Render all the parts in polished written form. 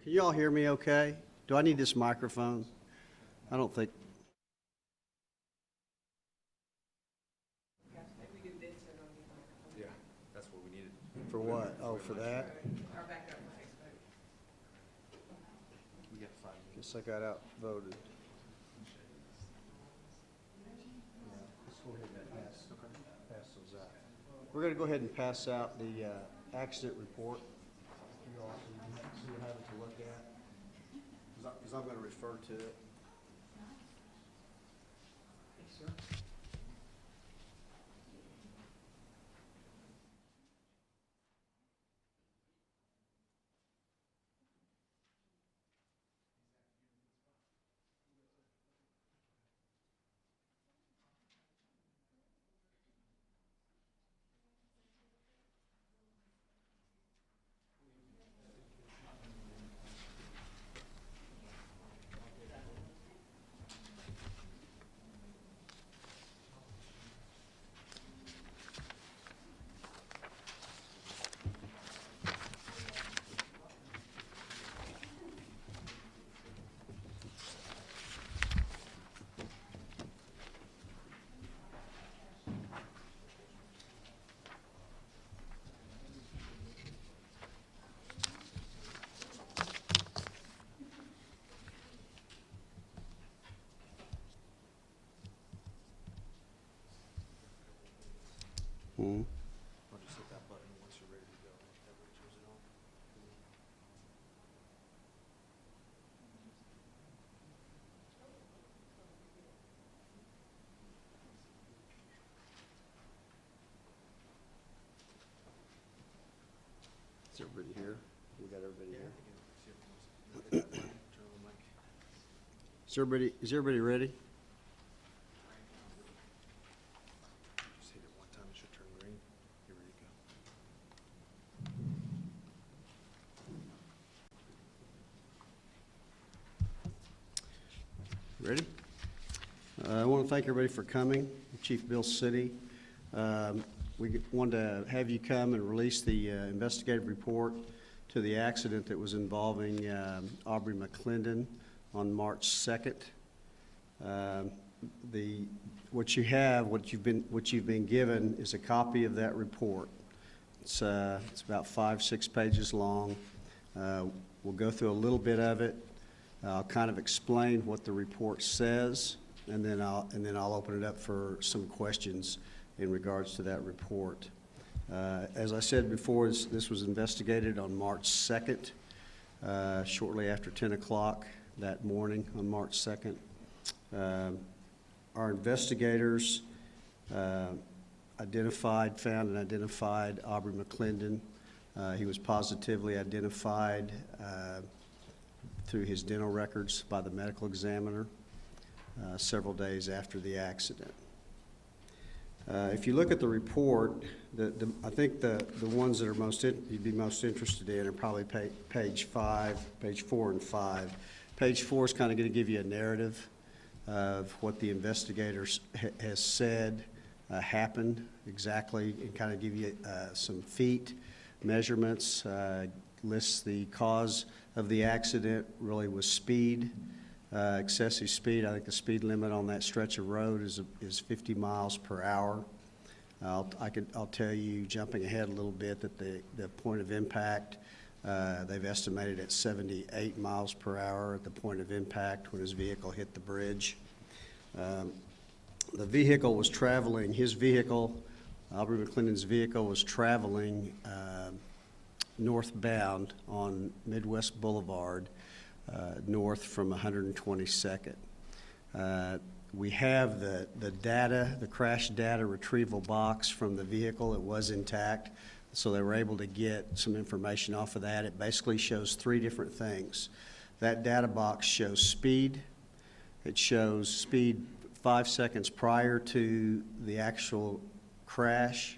Can you all hear me okay? Do I need this microphone? I don't think. Yeah, that's what we needed. For what? Oh, for that? We got 5 minutes. Guess I got outvoted. Let's go ahead and pass those out. We're going to go ahead and pass out the accident report. You all so you have it to look at. Because I'm going to refer to it. Hmm. I'll just hit that button once you're ready to go. That way it turns it on. Is everybody here? We got everybody here? Turn on the mic. Is everybody ready? Just hit it one time, it should turn green. You're ready to go. Ready? I want to thank everybody for coming. Chief Bill City. We wanted to have you come and release the investigative report to the accident that was involving Aubrey McClendon on March 2nd. What you've been given is a copy of that report. It's about 5-6 pages long. We'll go through a little bit of it. I'll kind of explain what the report says, and then I'll open it up for some questions in regards to that report. As I said before, this was investigated on March 2nd, shortly after 10 o'clock that morning on March 2nd. Our investigators found and identified Aubrey McClendon. He was positively identified through his dental records by the medical examiner several days after the accident. If you look at the report, I think the ones that are you'd be most interested in are probably page 4 and 5. Page 4 is kind of going to give you a narrative of what the investigators has said happened exactly, and kind of give you some feet measurements, lists the cause of the accident really was speed, excessive speed. I think the speed limit on that stretch of road is 50 miles per hour. I'll tell you, jumping ahead a little bit, that the point of impact, they've estimated at 78 miles per hour at the point of impact when his vehicle hit the bridge. The vehicle was traveling, Aubrey McClendon's vehicle was traveling northbound on Midwest Boulevard, north from 122nd. We have the data, the crash data retrieval box from the vehicle. It was intact, so they were able to get some information off of that. It basically shows 3 different things. That data box shows speed. It shows speed 5 seconds prior to the actual crash.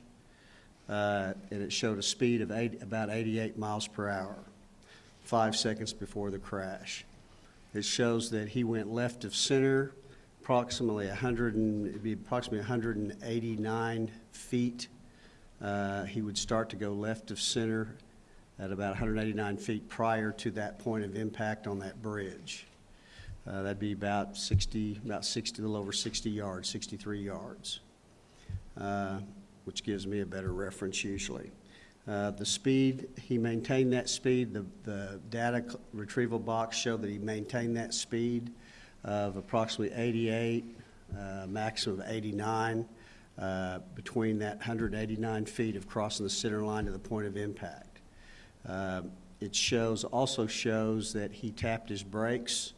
And it showed a speed of about 88 miles per hour, 5 seconds before the crash. It shows that he went left of center, approximately 189 feet. He would start to go left of center at about 189 feet prior to that point of impact on that bridge. That'd be about 60, a little over 60 yards, 63 yards, which gives me a better reference usually. The speed, he maintained that speed. The data retrieval box showed that he maintained that speed of approximately 88, maximum of 89, between that 189 feet of crossing the center line to the point of impact. It also shows that he tapped his brakes,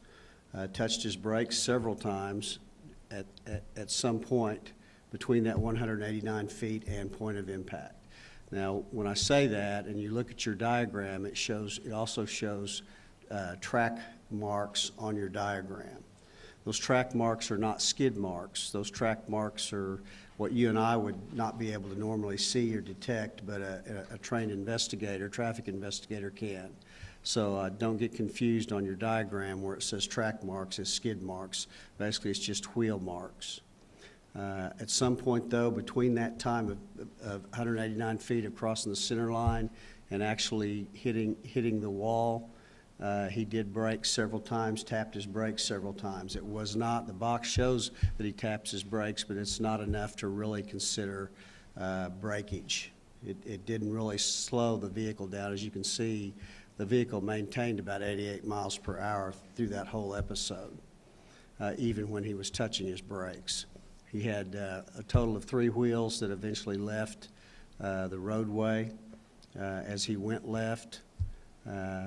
touched his brakes several times at some point between that 189 feet and point of impact. Now, when I say that, and you look at your diagram, it also shows track marks on your diagram. Those track marks are not skid marks. Those track marks are what you and I would not be able to normally see or detect, but a trained investigator, traffic investigator can. So don't get confused on your diagram where it says track marks as skid marks. Basically, it's just wheel marks. At some point, though, between that time of 189 feet of crossing the center line and actually hitting the wall, he did brake several times, tapped his brakes several times. It was not, the box shows that he taps his brakes, but it's not enough to really consider breakage. It didn't really slow the vehicle down. As you can see, the vehicle maintained about 88 miles per hour through that whole episode, even when he was touching his brakes. He had a total of 3 wheels that eventually left the roadway as he went left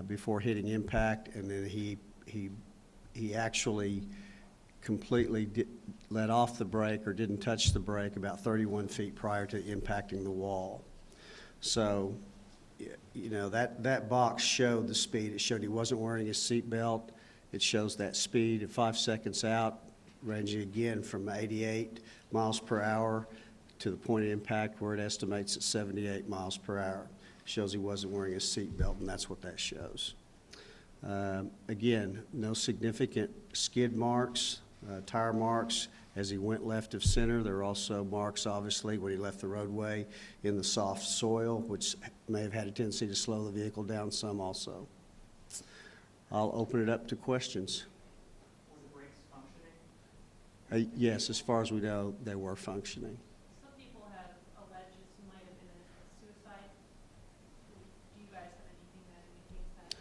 before hitting impact, and then he actually completely let off the brake or didn't touch the brake about 31 feet prior to impacting the wall. So, you know, that box showed the speed. It showed he wasn't wearing his seatbelt. It shows that speed at 5 seconds out, ranging again from 88 miles per hour to the point of impact where it estimates at 78 miles per hour. Shows he wasn't wearing his seatbelt, and that's what that shows. Again, no significant skid marks, tire marks as he went left of center. There are also marks, obviously, when he left the roadway in the soft soil, which may have had a tendency to slow the vehicle down some also. I'll open it up to questions. Were the brakes functioning? Yes, as far as we know, they were functioning. Some people have alleged this might have been a suicide. Do you guys have anything that indicates that?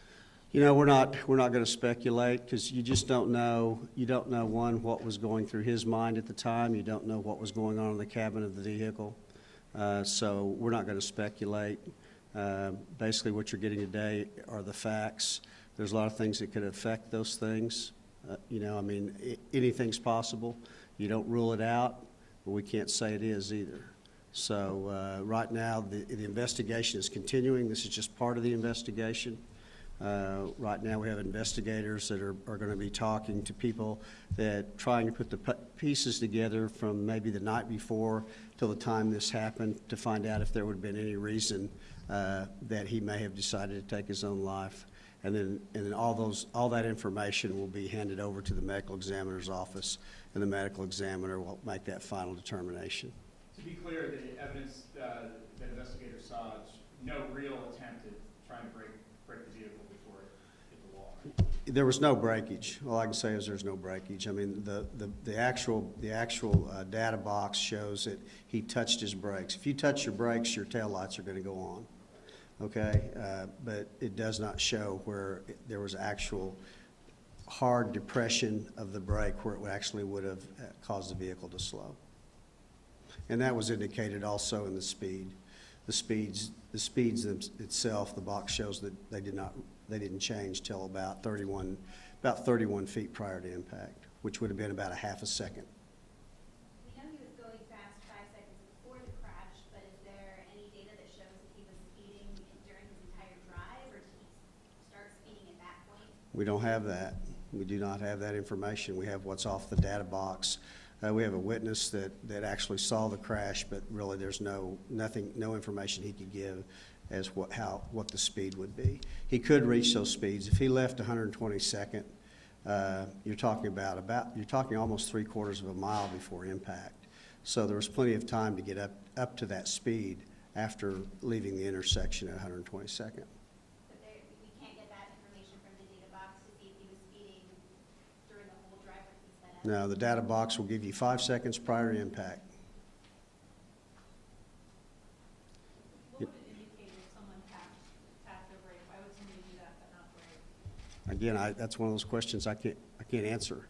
You know, we're not going to speculate because you just don't know. You don't know, one, what was going through his mind at the time. You don't know what was going on in the cabin of the vehicle. So we're not going to speculate. Basically, what you're getting today are the facts. There's a lot of things that could affect those things. You know, I mean, anything's possible. You don't rule it out, but we can't say it is either. So right now, the investigation is continuing. This is just part of the investigation. Right now, we have investigators that are going to be talking to people that trying to put the pieces together from maybe the night before till the time this happened to find out if there would have been any reason that he may have decided to take his own life. And then all that information will be handed over to the medical examiner's office, and the medical examiner will make that final determination. To be clear, the evidence that investigators saw is no real attempt at trying to break the vehicle before it hit the wall. There was no breakage. All I can say is there's no breakage. I mean, the actual data box shows that he touched his brakes. If you touch your brakes, your taillights are going to go on. Okay, but it does not show where there was actual hard depression of the brake where it actually would have caused the vehicle to slow. And that was indicated also in the speed. The speeds itself, the box shows that they didn't change till about 31 feet prior to impact, which would have been about a half a second. We know he was going fast 5 seconds before the crash, but is there any data that shows that he was speeding during his entire drive, or did he start speeding at that point? We don't have that. We do not have that information. We have what's off the data box. We have a witness that actually saw the crash, but really there's no information he could give as what the speed would be. He could reach those speeds. If he left 122nd, you're talking almost 3/4 of a mile before impact. So there was plenty of time to get up to that speed after leaving the intersection at 122nd. No, the data box will give you 5 seconds prior to impact. What would it indicate if someone tapped their brake? Why would somebody do that but not brake? Again, that's one of those questions I can't answer,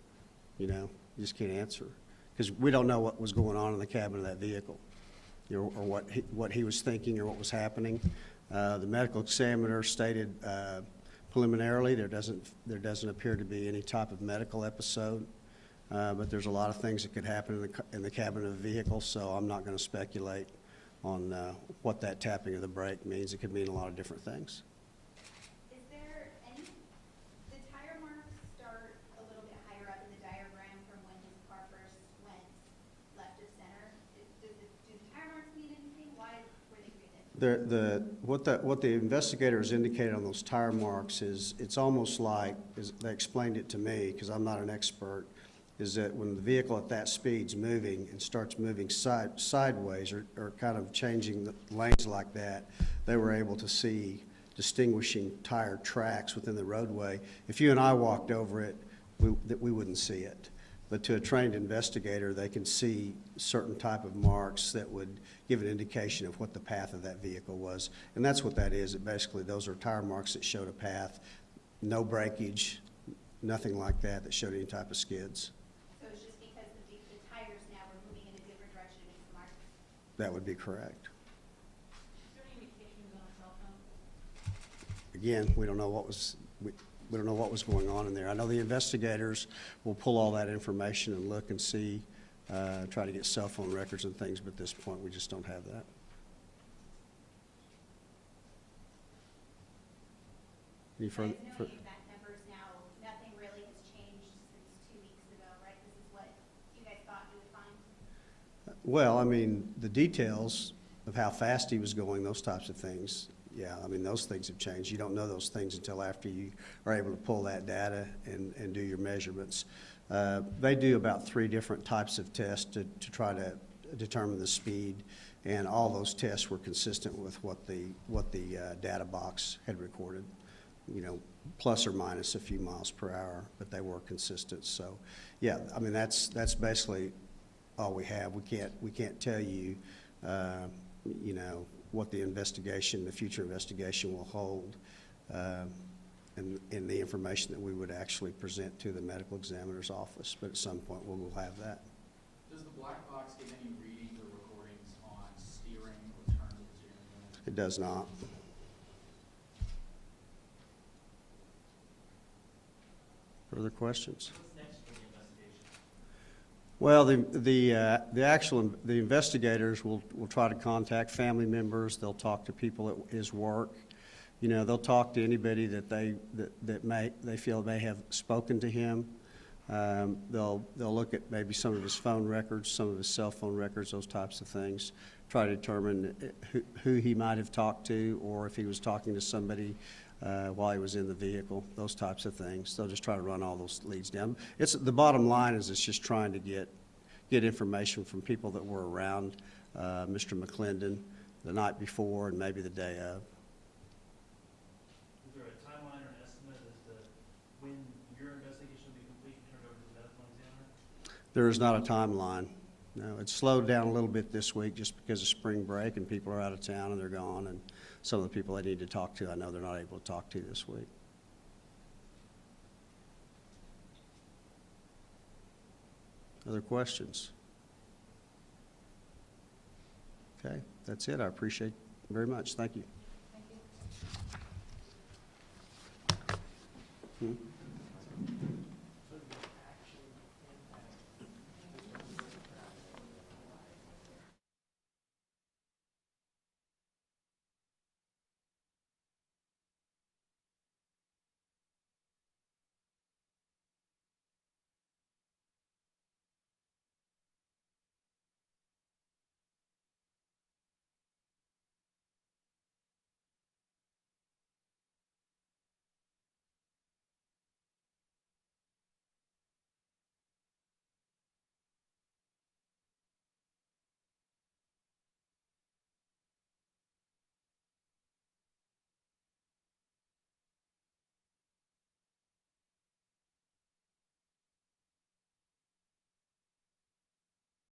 you know, you just can't answer. Because we don't know what was going on in the cabin of that vehicle, you know, or what he was thinking or what was happening. The medical examiner stated preliminarily there doesn't appear to be any type of medical episode, but there's a lot of things that could happen in the cabin of a vehicle, so I'm not going to speculate on what that tapping of the brake means. It could mean a lot of different things. Is there any, the tire marks start a little bit higher up in the diagram from when his car first went left of center. Do the tire marks mean anything? Why were they created? What the investigators indicated on those tire marks is, it's almost like, they explained it to me, because I'm not an expert, is that when the vehicle at that speed's moving and starts moving sideways or kind of changing the lanes like that, they were able to see distinguishing tire tracks within the roadway. If you and I walked over it, we wouldn't see it. But to a trained investigator, they can see certain type of marks that would give an indication of what the path of that vehicle was. And that's what that is. Basically, those are tire marks that showed a path, no breakage, nothing like that showed any type of skids. So it's just because the tires now were moving in a different direction than the marks? That would be correct. Is there any indication he was on a cell phone? Again, we don't know what was going on in there. I know the investigators will pull all that information and look and see, try to get cell phone records and things, but at this point, we just don't have that. Any further? You guys know the exact numbers now, nothing really has changed since 2 weeks ago, right? This is what you guys thought you would find? Well, I mean, the details of how fast he was going, those types of things, yeah, I mean, those things have changed. You don't know those things until after you are able to pull that data and do your measurements. They do about 3 different types of tests to try to determine the speed, and all those tests were consistent with what the data box had recorded, you know, plus or minus a few miles per hour, but they were consistent. So, yeah, I mean, that's basically all we have. We can't tell you, you know, what the future investigation will hold, and the information that we would actually present to the medical examiner's office. But at some point, we'll have that. Does the black box give any readings or recordings on steering or turns of the steering wheel? It does not. Further questions? What's next for the investigation? Well, the investigators will try to contact family members. They'll talk to people at his work. You know, they'll talk to anybody that they feel may have spoken to him. They'll look at maybe some of his phone records, some of his cell phone records, those types of things. Try to determine who he might have talked to, or if he was talking to somebody while he was in the vehicle, those types of things. They'll just try to run all those leads down. The bottom line is it's just trying to get information from people that were around Mr. McClendon the night before and maybe the day of. Is there a timeline or an estimate as to when your investigation will be complete and turned over to the medical examiner? There is not a timeline. No, it's slowed down a little bit this week just because of spring break and people are out of town and they're gone, and some of the people I need to talk to, I know they're not able to talk to this week. Other questions? Okay, that's it. I appreciate it very much. Thank you. Thank you. Hmm?